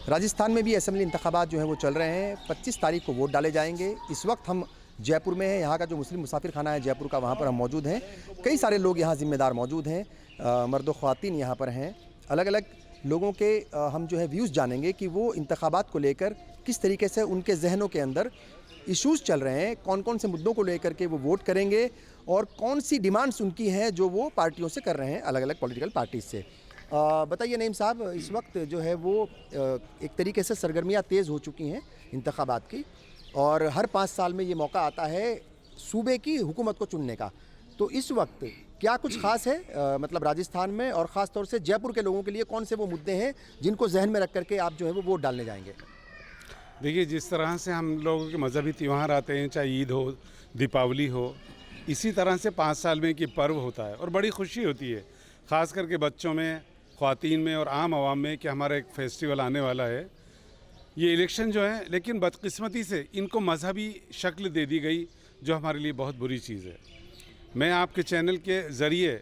राजस्थान में भी असेंबली इंतखाबात जो हैं वो चल रहे हैं। 25 तारीख को वोट डाले जाएंगे। इस वक्त हम जयपुर में हैं। यहाँ का जो मुस्लिम मुसाफिर खाना है जयपुर का, वहाँ पर हम मौजूद हैं। कई सारे लोग यहाँ ज़िम्मेदार मौजूद हैं, मर्द व ख़वातीन यहाँ पर हैं। अलग अलग लोगों के हम जो है व्यूज़ जानेंगे कि वो इंतखाबात को लेकर किस तरीके से उनके जहनों के अंदर इश्यूज़ चल रहे हैं, कौन कौन से मुद्दों को लेकर के वो वोट करेंगे और कौन सी डिमांड्स उनकी हैं जो वो पार्टियों से कर रहे हैं, अलग अलग पॉलिटिकल पार्टीज से। बताइए नईम साहब, इस वक्त जो है वो एक तरीके से सरगर्मियाँ तेज़ हो चुकी हैं इंतखाबात की, और हर 5 साल में ये मौका आता है सूबे की हुकूमत को चुनने का। तो इस वक्त क्या कुछ ख़ास है मतलब राजस्थान में, और ख़ास तौर से जयपुर के लोगों के लिए कौन से वो मुद्दे हैं जिनको जहन में रख करके आप जो है वो वोट डालने जाएंगे? देखिए, जिस तरह से हम लोगों के मजहबी त्यौहार आते हैं, चाहे ईद हो, दीपावली हो, इसी तरह से 5 साल में एक ये पर्व होता है और बड़ी खुशी होती है, ख़ास करके बच्चों में, ख़वातीन में और आम आवाम में कि हमारा एक फेस्टिवल आने वाला है। ये इलेक्शन जो है, लेकिन बदकिस्मती से इनको मजहबी शक्ल दे दी गई, जो हमारे लिए बहुत बुरी चीज़ है। मैं आपके चैनल के ज़रिए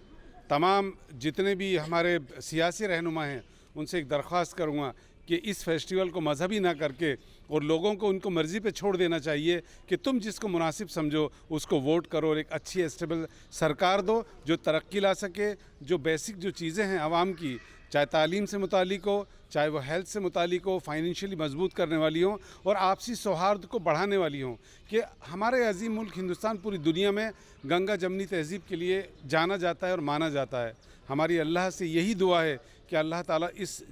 तमाम जितने भी हमारे सियासी रहनुमा हैं उनसे एक दरख्वास्त करूँगा कि इस फेस्टिवल को मजहबी ना करके और लोगों को उनको मर्ज़ी पे छोड़ देना चाहिए कि तुम जिसको मुनासिब समझो उसको वोट करो और एक अच्छी स्टेबल सरकार दो जो तरक्की ला सके, जो बेसिक जो चीज़ें हैं आवाम की, चाहे तालीम से मुतालिक हो, चाहे वो हेल्थ से मुतालिक हो, फाइनेंशियली मजबूत करने वाली हो और आपसी सौहार्द को बढ़ाने वाली हो। कि हमारे अजीम मुल्क हिंदुस्तान पूरी दुनिया में गंगा जमनी तहज़ीब के लिए जाना जाता है और माना जाता है। हमारी अल्लाह से यही दुआ है कि अल्लाह ताला इस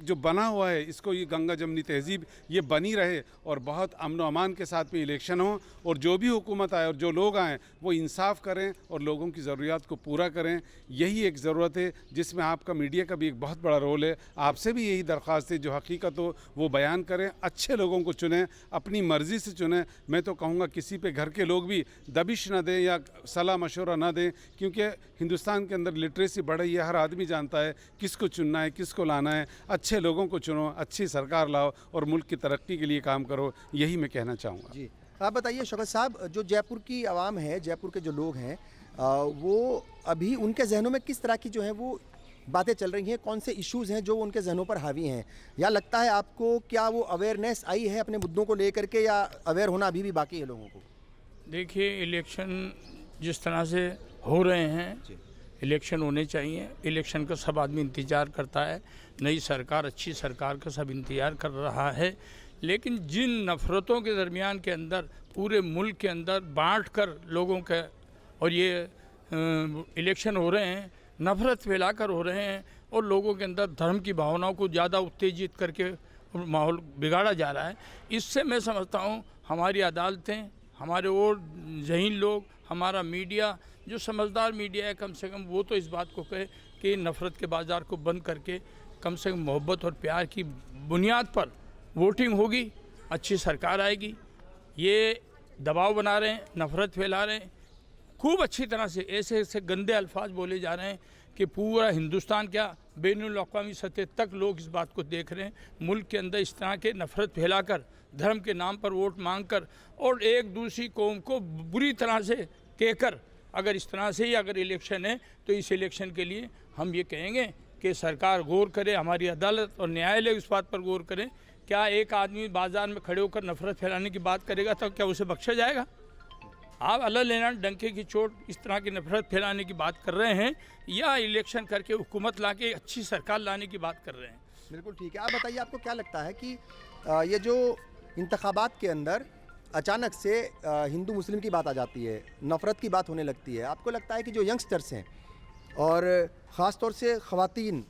जो बना हुआ है इसको, ये गंगा जमनी तहज़ीब ये बनी रहे और बहुत अमन व अमान के साथ में इलेक्शन हो, और जो भी हुकूमत आए और जो लोग आएँ वो इंसाफ करें और लोगों की ज़रूरियात को पूरा करें। यही एक ज़रूरत है जिसमें आपका मीडिया का भी एक बहुत बड़ा रोल है। आपसे भी यही दरख्वास्त है, जो हकीकत हो वो बयान करें, अच्छे लोगों को चुनें, अपनी मर्ज़ी से चुनें। मैं तो कहूँगा किसी पे घर के लोग भी दबिश ना दें या सलाह मशवरा ना दें, क्योंकि हिंदुस्तान के अंदर लिटरेसी बढ़ रही है, हर आदमी जानता है किसको चुनना है, किसको लाना है। अच्छे लोगों को चुनो, अच्छी सरकार लाओ और मुल्क की तरक्की के लिए काम करो, यही मैं कहना चाहूँगा। जी, आप बताइए शौकत साहब, जो जयपुर की आवाम है, जयपुर के जो लोग हैं, वो अभी उनके जहनों में किस तरह की जो है वो बातें चल रही हैं, कौन से इश्यूज़ हैं जो उनके जहनों पर हावी हैं, या लगता है आपको क्या वो अवेयरनेस आई है अपने मुद्दों को लेकर के, या अवेयर होना अभी भी बाकी है लोगों को? देखिए, इलेक्शन जिस तरह से हो रहे हैं, इलेक्शन होने चाहिए। इलेक्शन का सब आदमी इंतज़ार करता है, नई सरकार, अच्छी सरकार का सब इंतज़ार कर रहा है। लेकिन जिन नफ़रतों के दरमियान के अंदर पूरे मुल्क के अंदर बांट कर लोगों के, और ये इलेक्शन हो रहे हैं, नफ़रत फैलाकर हो रहे हैं और लोगों के अंदर धर्म की भावनाओं को ज़्यादा उत्तेजित करके माहौल बिगाड़ा जा रहा है। इससे मैं समझता हूँ हमारी अदालतें, हमारे और ज़हीन लोग, हमारा मीडिया, जो समझदार मीडिया है, कम से कम वो तो इस बात को कहे कि नफ़रत के बाज़ार को बंद करके कम से कम मोहब्बत और प्यार की बुनियाद पर वोटिंग होगी, अच्छी सरकार आएगी। ये दबाव बना रहे हैं, नफ़रत फैला रहे हैं, खूब अच्छी तरह से ऐसे ऐसे गंदे अल्फाज बोले जा रहे हैं कि पूरा हिंदुस्तान क्या बैनुल-अक़वामी सतह तक लोग इस बात को देख रहे हैं। मुल्क के अंदर इस तरह के नफ़रत फैलाकर, धर्म के नाम पर वोट मांगकर और एक दूसरी कौम को बुरी तरह से कहकर, अगर इस तरह से ही अगर इलेक्शन है तो इस इलेक्शन के लिए हम ये कहेंगे कि सरकार गौर करे, हमारी अदालत और न्यायालय इस बात पर गौर करें। क्या एक आदमी बाज़ार में खड़े होकर नफ़रत फैलाने की बात करेगा तो क्या उसे बख्शा जाएगा? आप अल्लाह लेना डंके की चोट इस तरह की नफ़रत फैलाने की बात कर रहे हैं, या इलेक्शन करके हुकूमत ला के अच्छी सरकार लाने की बात कर रहे हैं? बिल्कुल ठीक है। आप बताइए, आपको क्या लगता है कि ये जो इंतखाबात के अंदर अचानक से हिंदू मुस्लिम की बात आ जाती है, नफ़रत की बात होने लगती है, आपको लगता है कि जो यंगस्टर्स हैं और ख़ास तौर से ख़वातीन,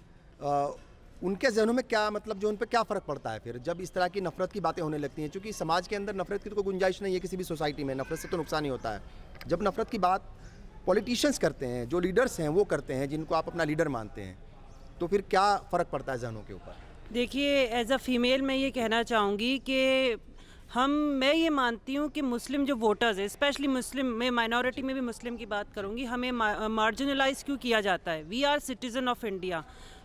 उनके जहनों में क्या, मतलब जो उन पर क्या फ़र्क पड़ता है फिर जब इस तरह की नफ़रत की बातें होने लगती हैं? क्योंकि समाज के अंदर नफ़रत की तो कोई गुंजाइश नहीं है किसी भी सोसाइटी में, नफ़रत से तो नुकसान ही होता है। जब नफ़रत की बात पॉलिटिशियंस करते हैं, जो लीडर्स हैं वो करते हैं, जिनको आप अपना लीडर मानते हैं, तो फिर क्या फ़र्क पड़ता है जहनों के ऊपर? देखिए, एज अ फ़ीमेल मैं ये कहना चाहूँगी कि मैं ये मानती हूँ कि मुस्लिम जो वोटर्स हैं, स्पेशली मुस्लिम, मैं माइनॉरिटी में भी मुस्लिम की बात करूँगी, हमें मार्जिनलाइज क्यों किया जाता है? We are citizen of India.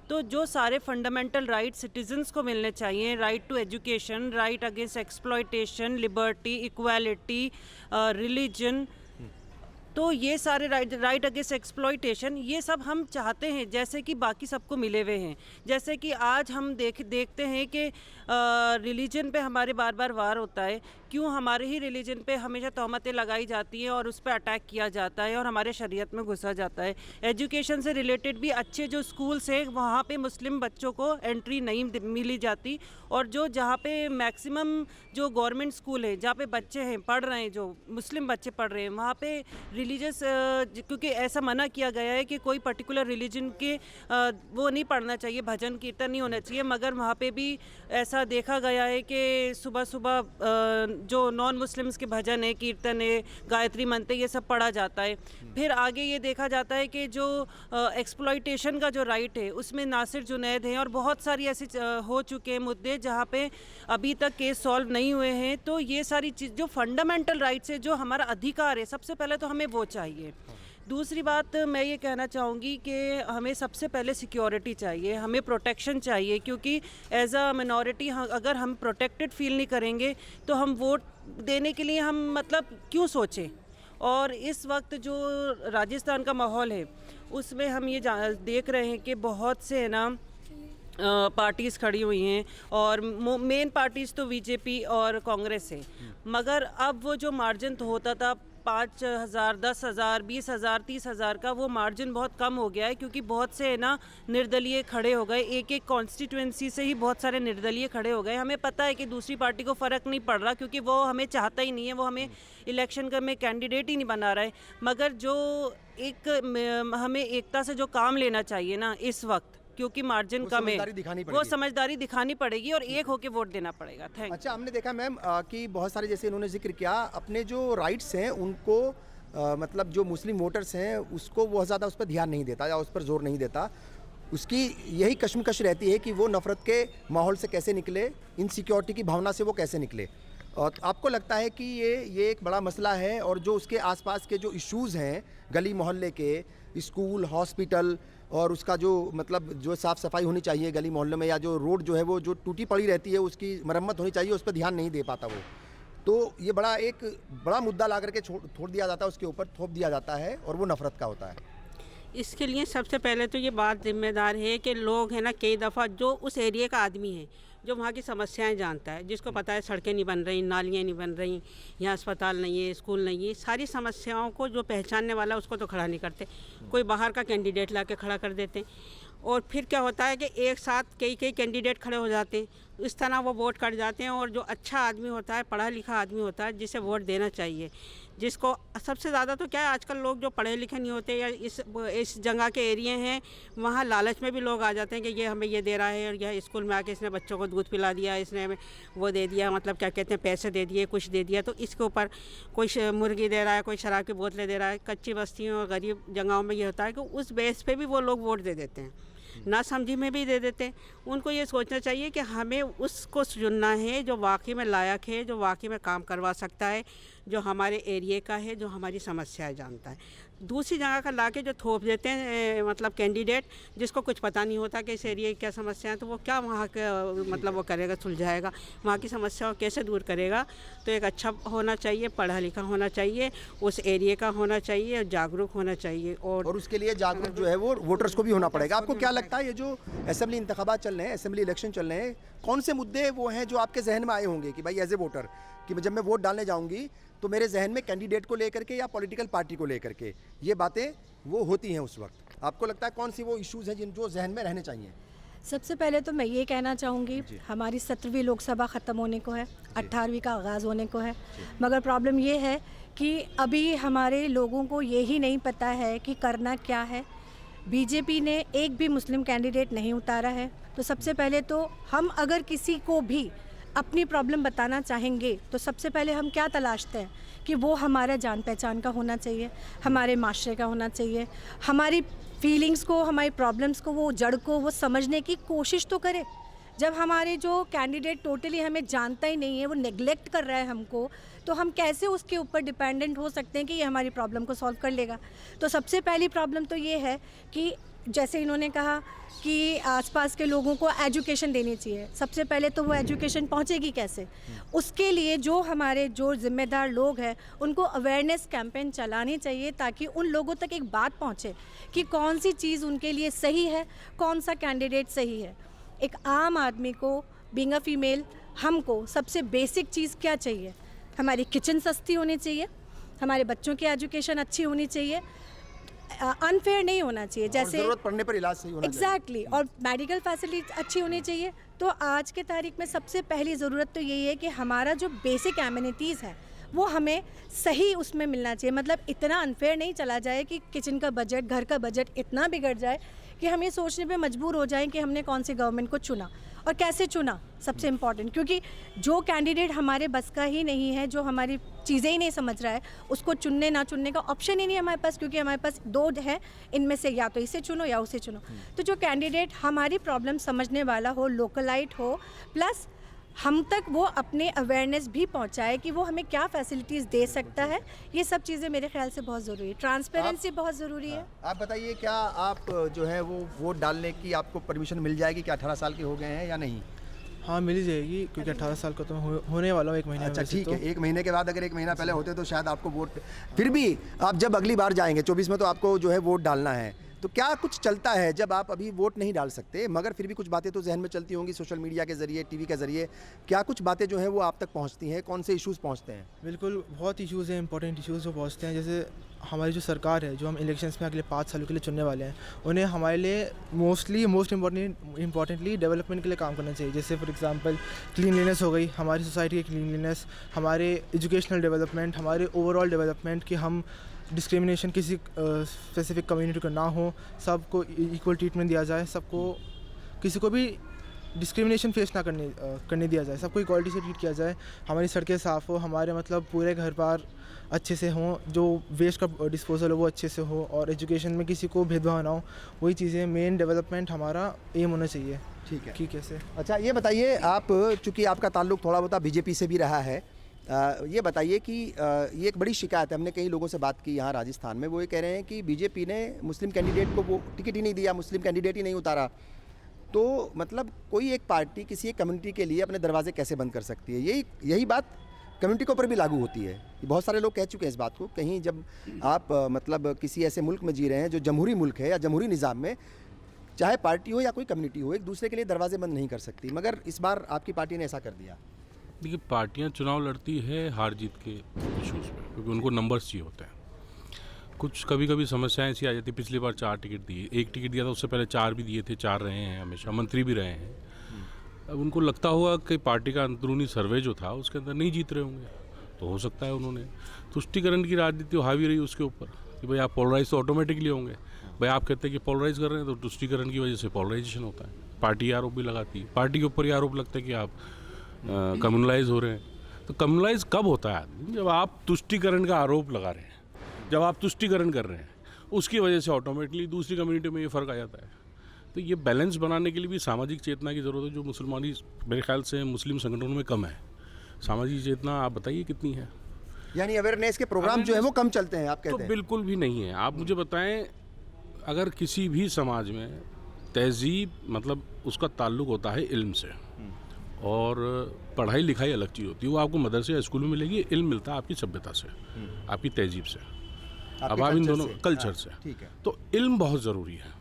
तो जो सारे फंडामेंटल राइट सिटीजन्स को मिलने चाहिए, right to education, right against exploitation, liberty, equality, religion, तो ये सारे राइट अगेंस्ट एक्सप्लॉइटेशन, ये सब हम चाहते हैं जैसे कि बाकी सबको मिले हुए हैं। जैसे कि आज हम देखते हैं कि रिलीजन पे हमारे बार बार वार होता है, क्यों हमारे ही रिलीजन पे हमेशा तहमतें लगाई जाती हैं और उस पर अटैक किया जाता है और हमारे शरीयत में घुसा जाता है। एजुकेशन से रिलेटेड भी अच्छे जो स्कूल्स हैं वहाँ पे मुस्लिम बच्चों को एंट्री नहीं मिली जाती, और जहाँ पे मैक्सिमम जो गवर्नमेंट स्कूल है जहाँ पे बच्चे हैं पढ़ रहे हैं, जो मुस्लिम बच्चे पढ़ रहे हैं, वहाँ पे रिलीजियस, क्योंकि ऐसा मना किया गया है कि कोई पर्टिकुलर रिलीजन के वो नहीं पढ़ना चाहिए, भजन कीर्तन नहीं होना चाहिए, मगर वहाँ पे भी ऐसा देखा गया है कि सुबह सुबह जो नॉन मुस्लिम्स के भजन है, कीर्तन है, गायत्री मंत्र, ये सब पढ़ा जाता है। फिर आगे ये देखा जाता है कि जो एक्सप्लॉइटेशन का जो राइट है उसमें नासिर जुनैद हैं और बहुत सारी ऐसे हो चुके हैं मुद्दे जहाँ पे अभी तक केस सॉल्व नहीं हुए हैं। तो ये सारी चीज़ जो फंडामेंटल राइट्स है, जो हमारा अधिकार है, सबसे पहले तो हमें वो चाहिए। दूसरी बात मैं ये कहना चाहूँगी कि हमें सबसे पहले सिक्योरिटी चाहिए, हमें प्रोटेक्शन चाहिए, क्योंकि एज अ मिनॉरिटी अगर हम प्रोटेक्टेड फील नहीं करेंगे तो हम वोट देने के लिए हम मतलब क्यों सोचें। और इस वक्त जो राजस्थान का माहौल है उसमें हम ये देख रहे हैं कि बहुत से है ना पार्टीज़ खड़ी हुई हैं, और मेन पार्टीज़ तो बीजेपी और कांग्रेस है, मगर अब वो जो मार्जिन तो होता था 5,000, 10,000, 20,000, 30,000 का, वो मार्जिन बहुत कम हो गया है, क्योंकि बहुत से है ना निर्दलीय खड़े हो गए। एक एक कॉन्स्टिट्यूंसी से ही बहुत सारे निर्दलीय खड़े हो गए। हमें पता है कि दूसरी पार्टी को फ़र्क नहीं पड़ रहा, क्योंकि वो हमें चाहता ही नहीं है, वो हमें इलेक्शन का में कैंडिडेट ही नहीं बना रहा है। मगर जो हमें एकता से जो काम लेना चाहिए ना इस वक्त, क्योंकि मार्जिन कम है, वो समझदारी दिखानी पड़ेगी और एक होके वोट देना पड़ेगा। थैंक। अच्छा, हमने देखा मैम कि बहुत सारे, जैसे इन्होंने जिक्र किया, अपने जो राइट्स हैं उनको मतलब जो मुस्लिम वोटर्स हैं उसको बहुत ज़्यादा उस पर ध्यान नहीं देता या उस पर जोर नहीं देता। उसकी यही कश्मकश रहती है कि वो नफ़रत के माहौल से कैसे निकले, इनसिक्योरिटी की भावना से वो कैसे निकले। और आपको लगता है कि ये एक बड़ा मसला है, और जो उसके आसपास के जो इश्यूज़ हैं गली मोहल्ले के, स्कूल, हॉस्पिटल, और उसका जो मतलब जो साफ़ सफाई होनी चाहिए गली मोहल्ले में, या जो रोड जो है वो जो टूटी पड़ी रहती है उसकी मरम्मत होनी चाहिए, उस पर ध्यान नहीं दे पाता वो। तो ये एक बड़ा मुद्दा ला करके छोड़ दिया जाता है, उसके ऊपर थोप दिया जाता है, और वो नफ़रत का होता है। इसके लिए सबसे पहले तो ये बात जिम्मेदार है कि लोग है ना, कई दफ़ा जो उस एरिया का आदमी है, जो वहाँ की समस्याएं जानता है, जिसको पता है सड़कें नहीं बन रही, नालियाँ नहीं बन रही, यहाँ अस्पताल नहीं है, स्कूल नहीं है, सारी समस्याओं को जो पहचानने वाला उसको तो खड़ा नहीं करते, कोई बाहर का कैंडिडेट ला के खड़ा कर देते। और फिर क्या होता है कि एक साथ कई कैंडिडेट खड़े हो जाते हैं, इस तरह वो वोट कट जाते हैं। और जो अच्छा आदमी होता है, पढ़ा लिखा आदमी होता है, जिसे वोट देना चाहिए, जिसको सबसे ज़्यादा तो क्या है, आजकल लोग जो पढ़े लिखे नहीं होते या इस जगह के एरिया हैं, वहाँ लालच में भी लोग आ जाते हैं कि ये हमें ये दे रहा है, और यह स्कूल में आके इसने बच्चों को दूध पिला दिया, इसने हमें वो दे दिया, मतलब क्या कहते हैं, पैसे दे दिए, कुछ दे दिया, तो इसके ऊपर कोई मुर्गी दे रहा है, कोई शराब की बोतलें दे रहा है। कच्ची बस्तियों और गरीब जगहों में ये होता है कि उस बेस पे भी वो लोग वोट दे देते हैं, ना समझी में भी दे देते हैं। उनको ये सोचना चाहिए कि हमें उसको चुनना है जो वाकई में लायक है, जो वाकई में काम करवा सकता है, जो हमारे एरिए का है, जो हमारी समस्याएं जानता है। दूसरी जगह का लाके जो थोप देते हैं मतलब कैंडिडेट, जिसको कुछ पता नहीं होता कि इस एरिया की क्या समस्या है, तो वो क्या वहाँ का मतलब वो करेगा, सुलझाएगा, वहाँ की समस्याओं कैसे दूर करेगा। तो एक अच्छा होना चाहिए, पढ़ा लिखा होना चाहिए, उस एरिया का होना चाहिए, जागरूक होना चाहिए। और उसके लिए जागरूक जो है वो वोटर्स को भी होना पड़ेगा। आपको क्या लगता है, ये जो असेंबली इंतखाबात चल रहे हैं, असेंबली इलेक्शन चल रहे हैं, कौन से मुद्दे वो हैं जो आपके जहन में आए होंगे कि भाई एज ए वोटर, कि जब मैं वोट डालने जाऊंगी तो मेरे जहन में कैंडिडेट को लेकर के या पॉलिटिकल पार्टी को लेकर के ये बातें वो होती हैं उस वक्त? आपको लगता है कौन सी वो इश्यूज़ हैं जो जहन में रहने चाहिए? सबसे पहले तो मैं ये कहना चाहूँगी, हमारी 17वीं लोकसभा ख़त्म होने को है, 18वीं का आगाज़ होने को है, मगर प्रॉब्लम ये है कि अभी हमारे लोगों को यही नहीं पता है कि करना क्या है। बीजेपी ने एक भी मुस्लिम कैंडिडेट नहीं उतारा है। तो सबसे पहले तो हम अगर किसी को भी अपनी प्रॉब्लम बताना चाहेंगे तो सबसे पहले हम क्या तलाशते हैं कि वो हमारा जान पहचान का होना चाहिए, हमारे माशरे का होना चाहिए, हमारी फीलिंग्स को, हमारी प्रॉब्लम्स को, वो जड़ को वो समझने की कोशिश तो करे। जब हमारे जो कैंडिडेट टोटली हमें जानता ही नहीं है, वो नेग्लेक्ट कर रहा है हमको, तो हम कैसे उसके ऊपर डिपेंडेंट हो सकते हैं कि ये हमारी प्रॉब्लम को सॉल्व कर लेगा। तो सबसे पहली प्रॉब्लम तो ये है कि जैसे इन्होंने कहा कि आसपास के लोगों को एजुकेशन देनी चाहिए। सबसे पहले तो वो एजुकेशन पहुंचेगी कैसे? उसके लिए जो ज़िम्मेदार लोग हैं उनको अवेयरनेस कैंपेन चलानी चाहिए, ताकि उन लोगों तक एक बात पहुंचे कि कौन सी चीज़ उनके लिए सही है, कौन सा कैंडिडेट सही है। एक आम आदमी को, बीइंग अ फीमेल, हमको सबसे बेसिक चीज़ क्या चाहिए? हमारी किचन सस्ती होनी चाहिए, हमारे बच्चों की एजुकेशन अच्छी होनी चाहिए, अनफेयर नहीं होना चाहिए, जैसे ज़रूरत पड़ने पर इलाज सही होना चाहिए। एग्जैक्टली, और मेडिकल फैसिलिटी अच्छी होनी चाहिए। तो आज के तारीख में सबसे पहली ज़रूरत तो यही है कि हमारा जो बेसिक एमिनिटीज़ है वो हमें सही उसमें मिलना चाहिए। मतलब इतना अनफेयर नहीं चला जाए कि किचन का बजट, घर का बजट इतना बिगड़ जाए कि हम ये सोचने पे मजबूर हो जाएं कि हमने कौन सी गवर्नमेंट को चुना और कैसे चुना, सबसे इम्पॉर्टेंट। क्योंकि जो कैंडिडेट हमारे बस का ही नहीं है, जो हमारी चीज़ें ही नहीं समझ रहा है, उसको चुनने ना चुनने का ऑप्शन ही नहीं है हमारे पास, क्योंकि हमारे पास दो है, इनमें से या तो इसे चुनो या उसे चुनो। तो जो कैंडिडेट हमारी प्रॉब्लम समझने वाला हो, लोकलाइट हो, प्लस हम तक वो अपने अवेयरनेस भी पहुंचाए कि वो हमें क्या फैसिलिटीज़ दे सकता है, ये सब चीज़ें मेरे ख्याल से बहुत ज़रूरी है। ट्रांसपेरेंसी बहुत ज़रूरी है। आप बताइए, क्या आप जो है वो वोट डालने की आपको परमिशन मिल जाएगी? क्या 18 साल के हो गए हैं या नहीं? हाँ, मिल ही जाएगी, क्योंकि 18 साल का तो होने वाला हूँ 1 महीने में। अच्छा, वैसे ठीक तो है। 1 महीने के बाद अगर 1 महीना पहले होते तो शायद आपको वोट, फिर भी आप जब अगली बार जाएंगे 24 में, तो आपको जो है वोट डालना है, तो क्या कुछ चलता है जब आप अभी वोट नहीं डाल सकते, मगर फिर भी कुछ बातें तो जहन में चलती होंगी सोशल मीडिया के ज़रिए, टीवी के ज़रिए? क्या कुछ बातें जो हैं वो आप तक पहुंचती हैं? कौन से इश्यूज़ पहुंचते हैं? बिल्कुल बहुत इश्यूज़ हैं, इंपॉर्टेंट इश्यूज़ जो पहुँचते हैं। जैसे हमारी जो सरकार है, जो हम इलेक्शंस में अगले 5 सालों के लिए चुनने वाले हैं, उन्हें हमारे लिए मोस्ट इम्पॉर्टेंटली डेवलपमेंट के लिए काम करना चाहिए। जैसे फॉर एग्जांपल क्लीनलीनेस हो गई, हमारी सोसाइटी की क्लीनलीनेस, हमारे एजुकेशनल डेवलपमेंट, हमारे ओवरऑल डेवलपमेंट, कि हम डिस्क्रिमिनेशन किसी स्पेसिफिक कम्युनिटी को ना हो, सबको इक्वल ट्रीटमेंट दिया जाए, सबको किसी को भी डिस्क्रिमिनेशन फेस ना करने दिया जाए, सबको इक्वालिटी से ट्रीट किया जाए, हमारी सड़कें साफ़ हो, हमारे मतलब पूरे घर बार अच्छे से हों, जो वेस्ट का डिस्पोजल हो वो अच्छे से हो, और एजुकेशन में किसी को भेदभाव ना हो। वही चीज़ें, मेन डेवलपमेंट हमारा एम होना चाहिए। ठीक है। कि कैसे? अच्छा, ये बताइए, आप चूँकि आपका ताल्लुक थोड़ा बहुत बीजेपी से भी रहा है, ये बताइए कि ये एक बड़ी शिकायत है, हमने कई लोगों से बात की यहाँ राजस्थान में, वो ये कह रहे हैं कि बीजेपी ने मुस्लिम कैंडिडेट को वो टिकट ही नहीं दिया, मुस्लिम कैंडिडेट ही नहीं उतारा। तो मतलब कोई एक पार्टी किसी एक कम्युनिटी के लिए अपने दरवाजे कैसे बंद कर सकती है? यही बात कम्युनिटी के ऊपर भी लागू होती है। बहुत सारे लोग कह चुके हैं इस बात को। कहीं जब आप मतलब किसी ऐसे मुल्क में जी रहे हैं जो जमहूरी मुल्क है या जमहूरी निज़ाम में, चाहे पार्टी हो या कोई कम्युनिटी हो, एक दूसरे के लिए दरवाजे बंद नहीं कर सकती, मगर इस बार आपकी पार्टी ने ऐसा कर दिया। देखिए, पार्टियां चुनाव लड़ती है हार जीत के इशूज़ में, क्योंकि उनको नंबर्स चाहिए होते हैं। कुछ कभी कभी समस्याएं ऐसी आ जाती। पिछली बार 4 टिकट दिए, 1 टिकट दिया था, उससे पहले 4 भी दिए थे, 4 रहे हैं, हमेशा मंत्री भी रहे हैं। अब उनको लगता होगा कि पार्टी का अंदरूनी सर्वे जो था उसके अंदर नहीं जीत रहे होंगे, तो हो सकता है उन्होंने तुष्टिकरण की राजनीति हावी रही उसके ऊपर कि भाई आप पोलराइज तो ऑटोमेटिकली होंगे। भाई आप कहते हैं कि पोलराइज कर रहे हैं, तो तुष्टिकरण की वजह से पोलराइजेशन होता है। पार्टी आरोप भी लगाती है, पार्टी के ऊपर ही आरोप लगता है कि आप कम्युनलाइज हो रहे हैं। तो कम्युनलाइज कब होता है आदमी? जब आप तुष्टिकरण का आरोप लगा रहे हैं, जब आप तुष्टिकरण कर रहे हैं, उसकी वजह से ऑटोमेटिकली दूसरी कम्युनिटी में ये फ़र्क आ जाता है। तो ये बैलेंस बनाने के लिए भी सामाजिक चेतना की ज़रूरत है, जो मुसलमानी मेरे ख्याल से मुस्लिम संगठनों में कम है। सामाजिक चेतना आप बताइए कितनी है? यानी अवेयरनेस के प्रोग्राम जो है वो कम चलते हैं, आप कहते हैं? तो बिल्कुल भी नहीं है। आप मुझे बताएं, अगर किसी भी समाज में तहजीब मतलब उसका ताल्लुक होता है इल्म से, और पढ़ाई लिखाई अलग चीज़ होती है। वो आपको मदरसे या स्कूल में मिलेगी, इल्म मिलता है आपकी सभ्यता से, आपकी तहजीब से, अब आप इन दोनों कल्चर से। ठीक है। तो इल्म बहुत ज़रूरी है।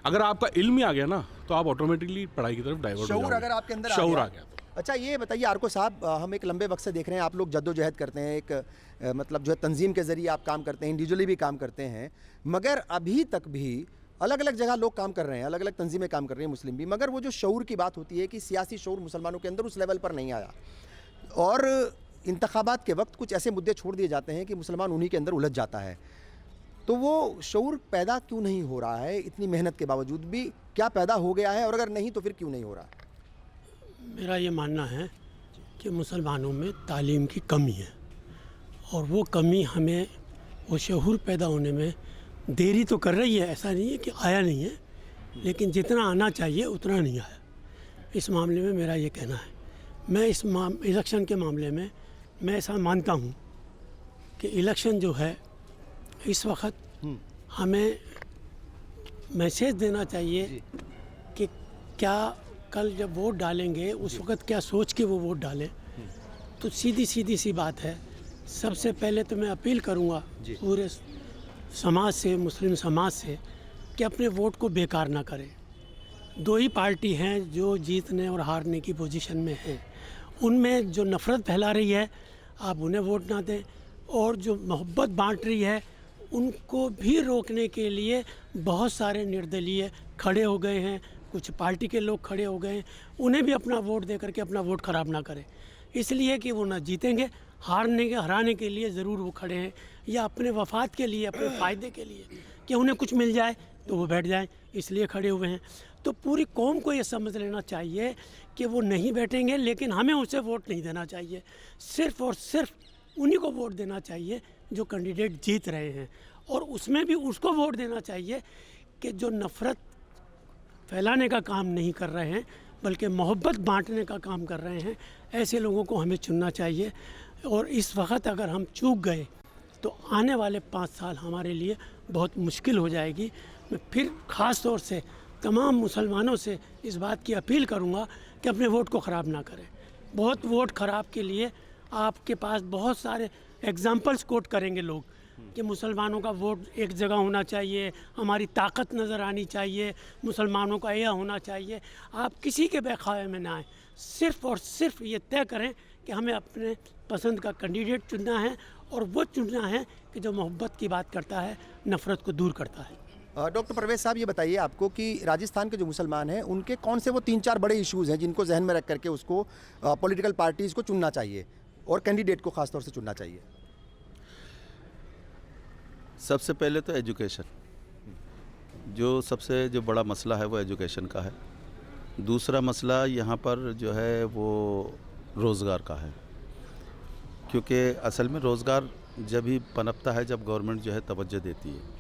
अगर आपका इल्म ही आ गया ना, तो आप ऑटोमेटिकली पढ़ाई की तरफ डाइवर्ट हो जाओगे। शऊर अगर आपके अंदर शऊर आ गया तो। अच्छा, ये बताइए आरको साहब, हम एक लंबे वक्त से देख रहे हैं आप लोग जद्दोजहद करते हैं, एक मतलब जो है तंजीम के ज़रिए आप काम करते हैं, इंडिविजुअली भी काम करते हैं, मगर अभी तक भी अलग अलग जगह लोग काम कर रहे हैं, अलग अलग तंजीमें काम कर रही हैं, मुस्लिम भी, मगर वो जो शऊर की बात होती है कि सियासी शऊर मुसलमानों के अंदर उस लेवल पर नहीं आया, और इंतखाबात के वक्त कुछ ऐसे मुद्दे छोड़ दिए जाते हैं कि मुसलमान उन्हीं के अंदर उलझ जाता है। तो वो शऊर पैदा क्यों नहीं हो रहा है? इतनी मेहनत के बावजूद भी क्या पैदा हो गया है, और अगर नहीं तो फिर क्यों नहीं हो रहा? मेरा ये मानना है कि मुसलमानों में तालीम की कमी है, और वो कमी हमें वो शऊर पैदा होने में देरी तो कर रही है। ऐसा नहीं है कि आया नहीं है, लेकिन जितना आना चाहिए उतना नहीं आया। इस मामले में मेरा ये कहना है। मैं इस इलेक्शन के मामले में मैं ऐसा मानता हूँ कि इलेक्शन जो है इस वक्त हमें मैसेज देना चाहिए कि क्या कल जब वोट डालेंगे उस वक्त क्या सोच के वो वोट डालें। तो सीधी सी बात है। सबसे पहले तो मैं अपील करूंगा पूरे समाज से, मुस्लिम समाज से, कि अपने वोट को बेकार ना करें। दो ही पार्टी हैं जो जीतने और हारने की पोजीशन में हैं। उनमें जो नफ़रत फैला रही है आप उन्हें वोट ना दें, और जो मोहब्बत बांट रही है उनको भी रोकने के लिए बहुत सारे निर्दलीय खड़े हो गए हैं, कुछ पार्टी के लोग खड़े हो गए हैं। उन्हें भी अपना वोट दे करके अपना वोट ख़राब ना करें, इसलिए कि वो ना जीतेंगे, हराने के लिए ज़रूर वो खड़े हैं, या अपने वफाद के लिए, अपने फ़ायदे के लिए कि उन्हें कुछ मिल जाए तो वो बैठ जाएं, इसलिए खड़े हुए हैं। तो पूरी कौम को ये समझ लेना चाहिए कि वो नहीं बैठेंगे, लेकिन हमें उसे वोट नहीं देना चाहिए। सिर्फ़ और सिर्फ उन्हीं को वोट देना चाहिए जो कैंडिडेट जीत रहे हैं, और उसमें भी उसको वोट देना चाहिए कि जो नफ़रत फैलाने का काम नहीं कर रहे हैं बल्कि मोहब्बत बांटने का काम कर रहे हैं। ऐसे लोगों को हमें चुनना चाहिए। और इस वक्त अगर हम चूक गए तो आने वाले 5 साल हमारे लिए बहुत मुश्किल हो जाएगी। मैं फिर ख़ास तौर से तमाम मुसलमानों से इस बात की अपील करूंगा कि अपने वोट को ख़राब ना करें। बहुत वोट ख़राब के लिए आपके पास बहुत सारे एग्जाम्पल्स कोट करेंगे लोग कि मुसलमानों का वोट एक जगह होना चाहिए, हमारी ताकत नज़र आनी चाहिए, मुसलमानों का यह होना चाहिए। आप किसी के बहकावे में ना आए, सिर्फ़ और सिर्फ ये तय करें कि हमें अपने पसंद का कैंडिडेट चुनना है, और वो चुनना है कि जो मोहब्बत की बात करता है, नफ़रत को दूर करता है। डॉक्टर परवेज़ साहब, ये बताइए आपको कि राजस्थान के जो मुसलमान हैं उनके कौन से वो 3-4 बड़े इश्यूज़ हैं जिनको जहन में रख करके उसको पॉलिटिकल पार्टीज़ को चुनना चाहिए और कैंडिडेट को ख़ास तौर से चुनना चाहिए? सबसे पहले तो एजुकेशन, जो बड़ा मसला है वो एजुकेशन का है। दूसरा मसला यहाँ पर जो है वो रोज़गार का है, क्योंकि असल में रोज़गार जब ही पनपता है जब गवर्नमेंट जो है तवज्जो देती है।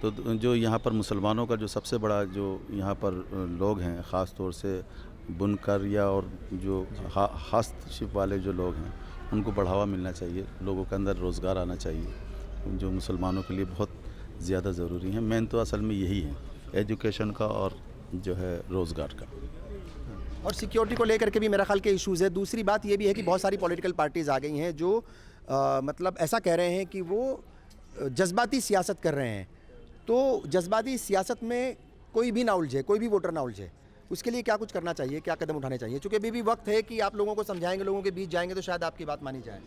तो जो यहाँ पर मुसलमानों का जो सबसे बड़ा जो यहाँ पर लोग हैं, ख़ास तौर से बुनकर या और जो हस्तशिल्प वाले जो लोग हैं, उनको बढ़ावा मिलना चाहिए, लोगों के अंदर रोज़गार आना चाहिए, जो मुसलमानों के लिए बहुत ज़्यादा ज़रूरी है। मेन तो असल में यही है, एजुकेशन का और जो है रोज़गार का। और सिक्योरिटी को लेकर के भी मेरा ख्याल के इश्यूज़ है। दूसरी बात ये भी है कि बहुत सारी पॉलिटिकल पार्टीज़ आ गई हैं जो मतलब ऐसा कह रहे हैं कि वो जज्बाती सियासत कर रहे हैं। तो जज्बाती सियासत में कोई भी ना उलझे, कोई भी वोटर ना उलझे, उसके लिए क्या कुछ करना चाहिए, क्या कदम उठाने चाहिए? चूँकि अभी भी वक्त है कि आप लोगों को समझाएंगे, लोगों के बीच जाएंगे तो शायद आपकी बात मानी जाए।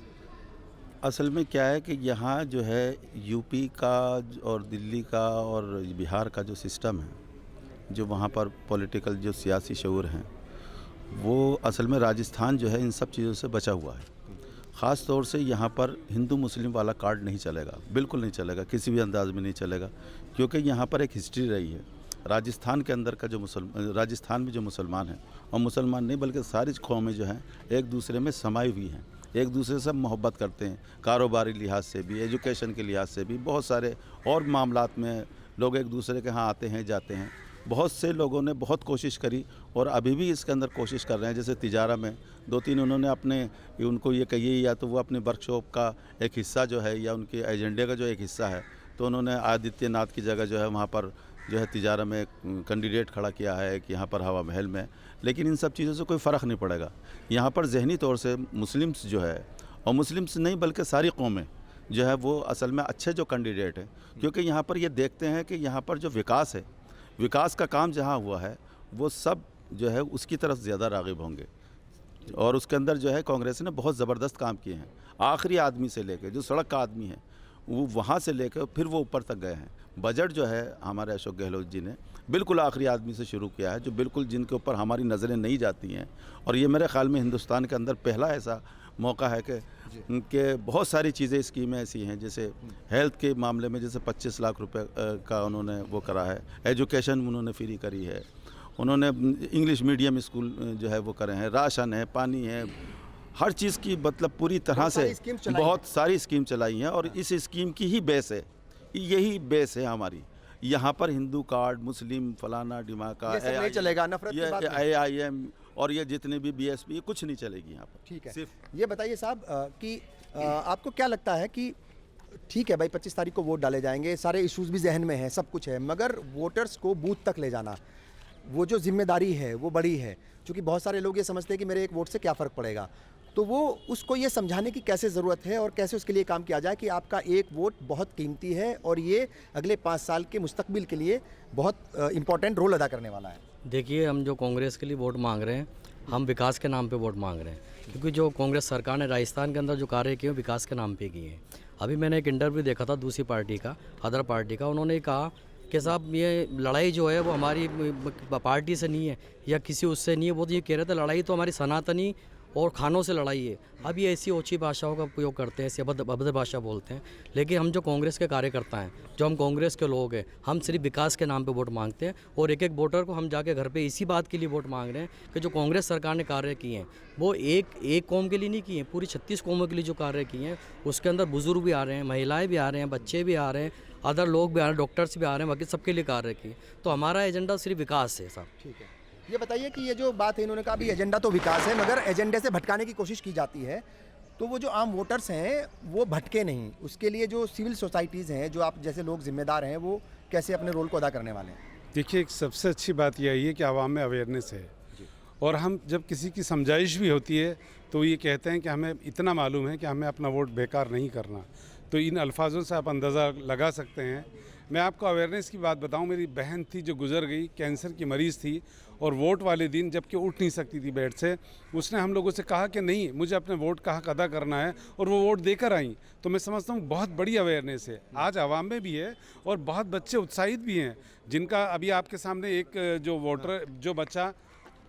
असल में क्या है कि यहाँ जो है यूपी का और दिल्ली का और बिहार का जो सिस्टम है, जो वहाँ पर पॉलिटिकल जो सियासी शऊर हैं, वो असल में राजस्थान जो है इन सब चीज़ों से बचा हुआ है। ख़ास तौर से यहाँ पर हिंदू मुस्लिम वाला कार्ड नहीं चलेगा, बिल्कुल नहीं चलेगा, किसी भी अंदाज में नहीं चलेगा, क्योंकि यहाँ पर एक हिस्ट्री रही है। राजस्थान के अंदर का जो राजस्थान में जो मुसलमान हैं, और मुसलमान नहीं बल्कि सारी कौमें जो हैं एक दूसरे में समाई हुई हैं, एक दूसरे से मोहब्बत करते हैं, कारोबारी लिहाज से भी, एजुकेशन के लिहाज से भी, बहुत सारे और मामलात में लोग एक दूसरे के यहाँ आते हैं जाते हैं। बहुत से लोगों ने बहुत कोशिश करी और अभी भी इसके अंदर कोशिश कर रहे हैं। जैसे तिजारा में 2-3 उन्होंने अपने, उनको ये कहिए या तो वो अपने वर्कशॉप का एक हिस्सा जो है या उनके एजेंडे का जो एक हिस्सा है, तो उन्होंने आदित्यनाथ की जगह जो है वहाँ पर जो है तिजारा में कैंडिडेट खड़ा किया है कि यहाँ पर हवा महल में। लेकिन इन सब चीज़ों से कोई फ़र्क नहीं पड़ेगा। यहाँ पर जहनी तौर से मुस्लिम्स जो है, और मुस्लिम्स नहीं बल्कि सारी कौमें जो है वो असल में अच्छे जो कैंडिडेट हैं, क्योंकि यहाँ पर ये देखते हैं कि यहाँ पर जो विकास है, विकास का काम जहाँ हुआ है वो सब जो है उसकी तरफ ज़्यादा राग़िब होंगे। और उसके अंदर जो है कांग्रेस ने बहुत ज़बरदस्त काम किए हैं। आखिरी आदमी से लेकर जो सड़क का आदमी है वो वहाँ से लेकर फिर वो ऊपर तक गए हैं। बजट जो है हमारे अशोक गहलोत जी ने बिल्कुल आखिरी आदमी से शुरू किया है, जो बिल्कुल जिनके ऊपर हमारी नज़रें नहीं जाती हैं। और ये मेरे ख़्याल में हिंदुस्तान के अंदर पहला ऐसा मौका है कि बहुत सारी चीज़ें स्कीमें ऐसी हैं, जैसे हेल्थ के मामले में जैसे 25 लाख रुपए का उन्होंने वो करा है, एजुकेशन उन्होंने फ्री करी है, उन्होंने इंग्लिश मीडियम स्कूल जो है वो करे हैं, राशन है, पानी है, हर चीज़ की मतलब पूरी तरह से बहुत सारी स्कीम चलाई हैं। और इस स्कीम की ही बेस है, यही बेस है हमारी। यहाँ पर हिंदू कार्ड, मुस्लिम फलाना डिमाका, नहीं चलेगा, नफरत की बात नहीं। AIM और ये जितने भी BSP, ये कुछ नहीं चलेगी यहाँ पर। ठीक है। सिर्फ ये बताइए साहब कि आपको क्या लगता है कि ठीक है भाई, 25 तारीख को वोट डाले जाएंगे, सारे इश्यूज भी जहन में हैं, सब कुछ है, मगर वोटर्स को बूथ तक ले जाना, वो जो जिम्मेदारी है वो बड़ी है। क्योंकि बहुत सारे लोग ये समझते हैं कि मेरे एक वोट से क्या फ़र्क पड़ेगा, तो वो उसको ये समझाने की कैसे ज़रूरत है और कैसे उसके लिए काम किया जाए कि आपका एक वोट बहुत कीमती है और ये अगले 5 साल के मुस्तकबिल के लिए बहुत इम्पोर्टेंट रोल अदा करने वाला है। देखिए, हम जो कांग्रेस के लिए वोट मांग रहे हैं, हम विकास के नाम पे वोट मांग रहे हैं, क्योंकि जो कांग्रेस सरकार ने राजस्थान के अंदर जो कार्य किए विकास के नाम पे किए हैं। अभी मैंने एक इंटरव्यू देखा था दूसरी पार्टी का, अदर पार्टी का, उन्होंने कहा कि साहब ये लड़ाई जो है वो हमारी पार्टी से नहीं है या किसी उससे नहीं है, वो तो ये कह रहे थे लड़ाई तो हमारी सनातनी और खानों से लड़ाई है। अब ये ऐसी ओछी भाषाओं का उपयोग करते हैं, ऐसी अभद्र भाषा बोलते हैं, लेकिन हम जो कांग्रेस के कार्यकर्ता हैं, जो हम कांग्रेस के लोग हैं, हम सिर्फ विकास के नाम पे वोट मांगते हैं। और एक एक वोटर को हम जाके घर पे इसी बात के लिए वोट मांग रहे हैं कि जो कांग्रेस सरकार ने कार्य किए हैं वो एक कौम के लिए नहीं किए हैं, पूरी 36 कौमों के लिए जो कार्य किए हैं, उसके अंदर बुजुर्ग भी आ रहे हैं, महिलाएँ भी आ रहे हैं, बच्चे भी आ रहे हैं, अदर लोग भी आ रहे हैं, डॉक्टर्स भी आ रहे हैं, बाकी सबके लिए कार्य किए। तो हमारा एजेंडा सिर्फ विकास है साहब। ठीक है, ये बताइए कि ये जो बात है, इन्होंने कहा अभी एजेंडा तो विकास है, मगर एजेंडे से भटकाने की कोशिश की जाती है, तो वो जो आम वोटर्स हैं वो भटके नहीं, उसके लिए जो सिविल सोसाइटीज़ हैं, जो आप जैसे लोग जिम्मेदार हैं, वो कैसे अपने रोल को अदा करने वाले हैं? देखिए, एक सबसे अच्छी बात यही है कि आवाम में अवेयरनेस है, और हम जब किसी की समझाइश भी होती है तो ये कहते हैं कि हमें इतना मालूम है कि हमें अपना वोट बेकार नहीं करना। तो इन अल्फाजों से आप अंदाज़ा लगा सकते हैं। मैं आपको अवेयरनेस की बात बताऊं, मेरी बहन थी जो गुजर गई, कैंसर की मरीज़ थी, और वोट वाले दिन जबकि उठ नहीं सकती थी बेड से, उसने हम लोगों से कहा कि नहीं, मुझे अपने वोट का हक अदा करना है, और वो वोट देकर आई। तो मैं समझता हूँ बहुत बड़ी अवेयरनेस है, आज आवाम में भी है, और बहुत बच्चे उत्साहित भी हैं, जिनका अभी आपके सामने एक जो वोटर, जो बच्चा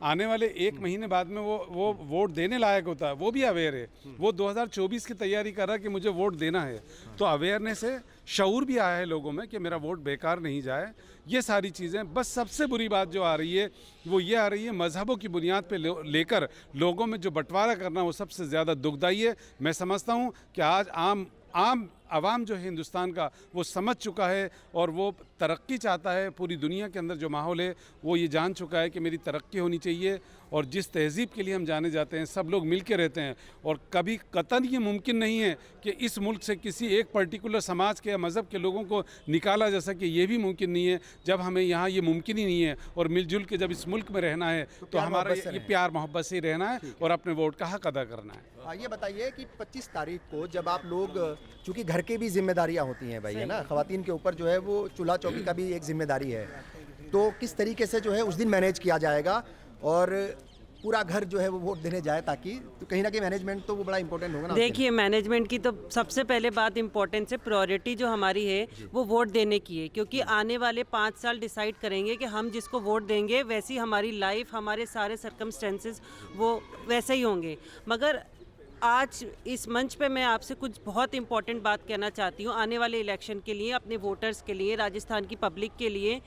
आने वाले 1 महीने बाद में वो वोट देने लायक होता है, वो भी अवेयर है, वो 2024 की तैयारी कर रहा है कि मुझे वोट देना है। तो अवेयरनेस है, शऊर भी आया है लोगों में कि मेरा वोट बेकार नहीं जाए। ये सारी चीज़ें, बस सबसे बुरी बात जो आ रही है वो ये आ रही है, मजहबों की बुनियाद पे लेकर लोगों में जो बंटवारा करना, वो सबसे ज़्यादा दुखदाई है। मैं समझता हूँ कि आज आम आवाम जो है हिंदुस्तान का, वो समझ चुका है और वो तरक्की चाहता है। पूरी दुनिया के अंदर जो माहौल है वो ये जान चुका है कि मेरी तरक्की होनी चाहिए, और जिस तहज़ीब के लिए हम जाने जाते हैं, सब लोग मिल के रहते हैं, और कभी कतन ये मुमकिन नहीं है कि इस मुल्क से किसी एक पर्टिकुलर समाज के या मज़हब के लोगों को निकाला जा सके, ये भी मुमकिन नहीं है। जब हमें यहाँ ये मुमकिन ही नहीं है, और मिलजुल के जब इस मुल्क में रहना है तो हमारा ये प्यार मोहब्बत से रहना है और अपने वोट का हक अदा करना है। ये बताइए कि 25 तारीख को जब आप लोग, चूँकि घर की भी जिम्मेदारियाँ होती हैं भाई, है ना, ख़वातीन के ऊपर जो है वो चूल्हा चौकी का भी एक जिम्मेदारी है, तो किस तरीके से जो है उस दिन मैनेज किया जाएगा और पूरा घर जो है वो वोट देने जाए, ताकि तो कहीं ना कहीं मैनेजमेंट तो वो बड़ा इंपॉर्टेंट होगा ना। देखिए, मैनेजमेंट की तो सबसे पहले बात इंपॉर्टेंस है, प्रायोरिटी जो हमारी है वो वोट देने की है, क्योंकि आने वाले 5 साल डिसाइड करेंगे कि हम जिसको वोट देंगे वैसी हमारी लाइफ, हमारे सारे सर्कमस्टेंसेस वो वैसे ही होंगे। मगर आज इस मंच पे मैं आपसे कुछ बहुत इंपॉर्टेंट बात कहना चाहती हूँ आने वाले इलेक्शन के लिए, अपने वोटर्स के लिए, राजस्थान की पब्लिक के लिए,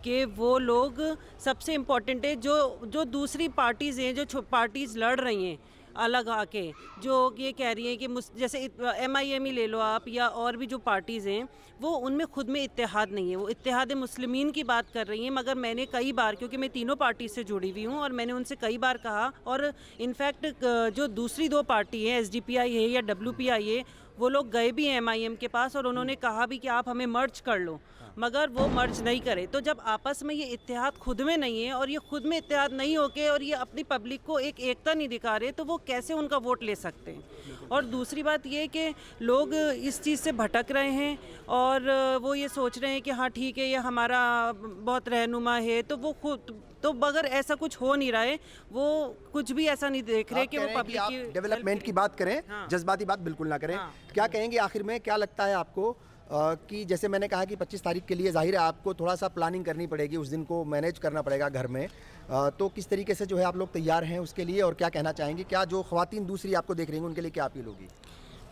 कि वो लोग, सबसे इम्पॉर्टेंट है जो दूसरी पार्टीज़ हैं, जो पार्टीज़ लड़ रही हैं अलग आके, जो ये कह रही हैं कि जैसे MIM ही ले लो आप, या और भी जो पार्टीज़ हैं, वो उनमें खुद में इत्तेहाद नहीं है, वो इत्तेहाद मुस्लिमीन की बात कर रही हैं। मगर मैंने कई बार, क्योंकि मैं तीनों पार्टी से जुड़ी हुई हूँ, और मैंने उनसे कई बार कहा, और इनफैक्ट जो दूसरी 2 पार्टी है, SDPI है या WPI है, वो लोग गए भी हैं MIM के पास, और उन्होंने कहा भी कि आप हमें मर्ज कर लो, मगर वो मर्ज नहीं करे। तो जब आपस में ये इत्तेहाद खुद में नहीं है, और ये खुद में इत्तेहाद नहीं होके, और ये अपनी पब्लिक को एक एकता नहीं दिखा रहे, तो वो कैसे उनका वोट ले सकते हैं। और दूसरी बात ये कि लोग इस चीज़ से भटक रहे हैं, और वो ये सोच रहे हैं कि हाँ ठीक है, ये हमारा बहुत रहनुमा है, तो वो खुद तो, मगर ऐसा कुछ हो नहीं रहा है, वो कुछ भी ऐसा नहीं देख रहे कि वो पब्लिक की डेवलपमेंट की बात करें, जज्बाती बात बिल्कुल ना करें। क्या कहेंगे आखिर में, क्या लगता है आपको कि जैसे मैंने कहा कि 25 तारीख के लिए जाहिर है आपको थोड़ा सा प्लानिंग करनी पड़ेगी, उस दिन को मैनेज करना पड़ेगा घर में, तो किस तरीके से जो है आप लोग तैयार हैं उसके लिए, और क्या कहना चाहेंगे, क्या जो ख़वातीन दूसरी आपको देख रही हैं उनके लिए क्या अपील होगी?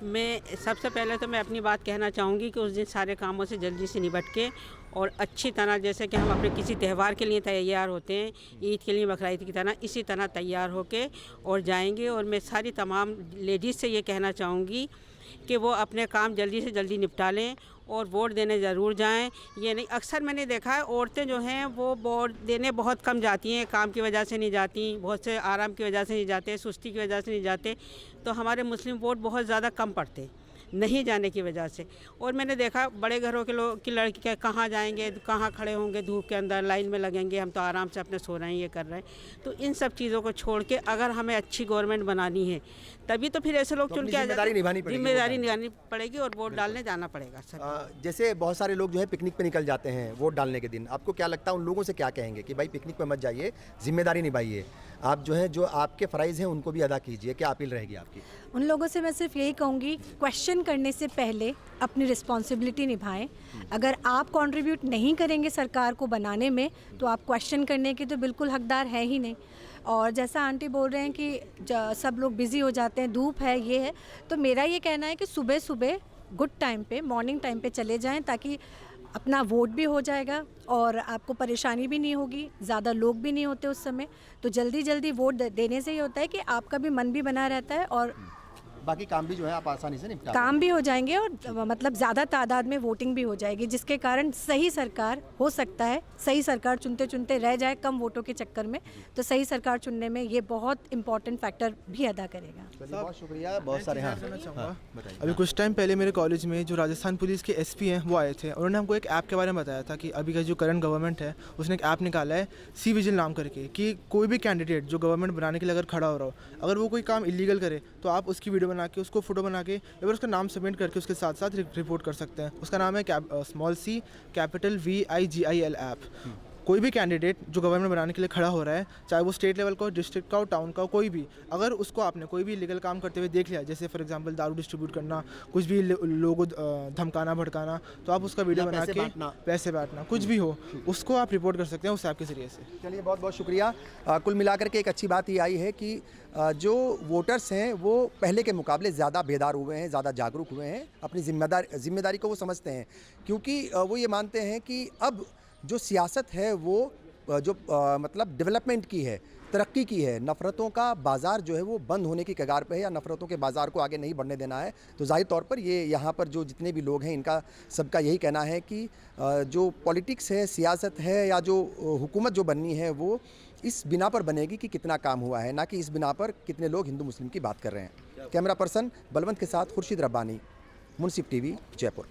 मैं सबसे पहले तो मैं अपनी बात कहना चाहूँगी कि उस दिन सारे कामों से जल्दी से निपट के, और अच्छी तरह, जैसे कि हम अपने किसी त्यौहार के लिए तैयार होते हैं, ईद के लिए, बकरा ईद की तरह, इसी तरह तैयार होके और जाएंगे। और मैं सारी तमाम लेडीज़ से ये कहना चाहूँगी कि वो अपने काम जल्दी से जल्दी निपटा लें और वोट देने ज़रूर जाएं। ये नहीं, अक्सर मैंने देखा है औरतें जो हैं वो वोट देने बहुत कम जाती हैं, काम की वजह से नहीं जाती, बहुत से आराम की वजह से नहीं जाते, सुस्ती की वजह से नहीं जाते, तो हमारे मुस्लिम वोट बहुत ज़्यादा कम पड़ते। नहीं जाने की वजह से। और मैंने देखा बड़े घरों के लोग की लड़कियाँ कहाँ जाएंगे, कहाँ खड़े होंगे धूप के अंदर, लाइन में लगेंगे, हम तो आराम से अपने सो रहे हैं, ये कर रहे हैं। तो इन सब चीज़ों को छोड़ के अगर हमें अच्छी गवर्नमेंट बनानी है तभी तो फिर ऐसे लोग चुन के जिम्मेदारी निभानी पड़ेगी, जिम्मेदारी निभानी पड़ेगी और वोट डालने जाना पड़ेगा सर। जैसे बहुत सारे लोग जो है पिकनिक पे निकल जाते हैं वोट डालने के दिन, आपको क्या लगता है उन लोगों से क्या कहेंगे कि भाई पिकनिक पे मत जाइए, जिम्मेदारी निभाइए, आप जो है जो आपके फ़राइज़ हैं उनको भी अदा कीजिए, क्या अपील रहेगी आपकी? उन लोगों से मैं सिर्फ यही कहूँगी, क्वेश्चन करने से पहले अपनी रिस्पॉन्सिबिलिटी निभाएं। अगर आप कंट्रीब्यूट नहीं करेंगे सरकार को बनाने में तो आप क्वेश्चन करने के तो बिल्कुल हकदार है ही नहीं। और जैसा आंटी बोल रहे हैं कि सब लोग बिज़ी हो जाते हैं, धूप है, ये है, तो मेरा ये कहना है कि सुबह सुबह गुड टाइम पे, मॉर्निंग टाइम पे चले जाएं ताकि अपना वोट भी हो जाएगा और आपको परेशानी भी नहीं होगी, ज़्यादा लोग भी नहीं होते उस समय। तो जल्दी जल्दी वोट देने से ये होता है कि आपका भी मन भी बना रहता है और बाकी काम भी जो है आप आसानी से निपटा काम भी हो जाएंगे और मतलब ज़्यादा तादाद में वोटिंग भी हो जाएगी, जिसके कारण सही सरकार हो सकता है। सही सरकार चुनते चुनते रह जाए कम वोटों के चक्कर में, तो सही सरकार चुनने में ये बहुत इंपॉर्टेंट फैक्टर भी अदा करेगा। बहुत शुक्रिया। बहुत सारे अभी कुछ टाइम पहले मेरे कॉलेज में जो राजस्थान पुलिस के एसपी हैं वो आए थे। उन्होंने हमको एक ऐप के बारे में बताया था कि अभी का जो करंट गवर्नमेंट है उसने एक ऐप निकाला है सी विजिल नाम करके, कि कोई भी कैंडिडेट जो गवर्नमेंट बनाने के लिए अगर खड़ा हो रहा हो, अगर वो कोई काम इलीगल करे तो आप उसकी वीडियो बना के, उसको फोटो बना के, या फिर उसका नाम सबमिट करके उसके साथ साथ रिपोर्ट कर सकते हैं। उसका नाम है small C capital VIGIL app. कोई भी कैंडिडेट जो गवर्नमेंट बनाने के लिए खड़ा हो रहा है, चाहे वो स्टेट लेवल का हो, डिस्ट्रिक्ट का हो, टाउन का हो, कोई भी, अगर उसको आपने कोई भी लीगल काम करते हुए देख लिया, जैसे फॉर एग्जांपल दारू डिस्ट्रीब्यूट करना, कुछ भी लोगों धमकाना भड़काना, तो आप उसका वीडियो बना के पैसे बांटना, कुछ भी हो, उसको आप रिपोर्ट कर सकते हैं उस ऐप के ज़रिए से। चलिए बहुत बहुत शुक्रिया। कुल मिलाकर के एक अच्छी बात ये आई है कि जो वोटर्स हैं वो पहले के मुकाबले ज़्यादा बेदार हुए हैं, ज़्यादा जागरूक हुए हैं, अपनी जिम्मेदारी को वो समझते हैं, क्योंकि वो ये मानते हैं कि अब जो सियासत है वो जो मतलब डेवलपमेंट की है, तरक्की की है, नफ़रतों का बाज़ार जो है वो बंद होने की कगार पे है, या नफ़रतों के बाज़ार को आगे नहीं बढ़ने देना है। तो ज़ाहिर तौर पर ये यहाँ पर जो जितने भी लोग हैं इनका सबका यही कहना है कि जो पॉलिटिक्स है, सियासत है, या जो हुकूमत जो बननी है वो इस बिना पर बनेगी कि कितना काम हुआ है, ना कि इस बिना पर कितने लोग हिंदू मुस्लिम की बात कर रहे हैं। कैमरा पर्सन बलवंत के साथ खुर्शीद रब्बानी, मुंसिफ टीवी, जयपुर।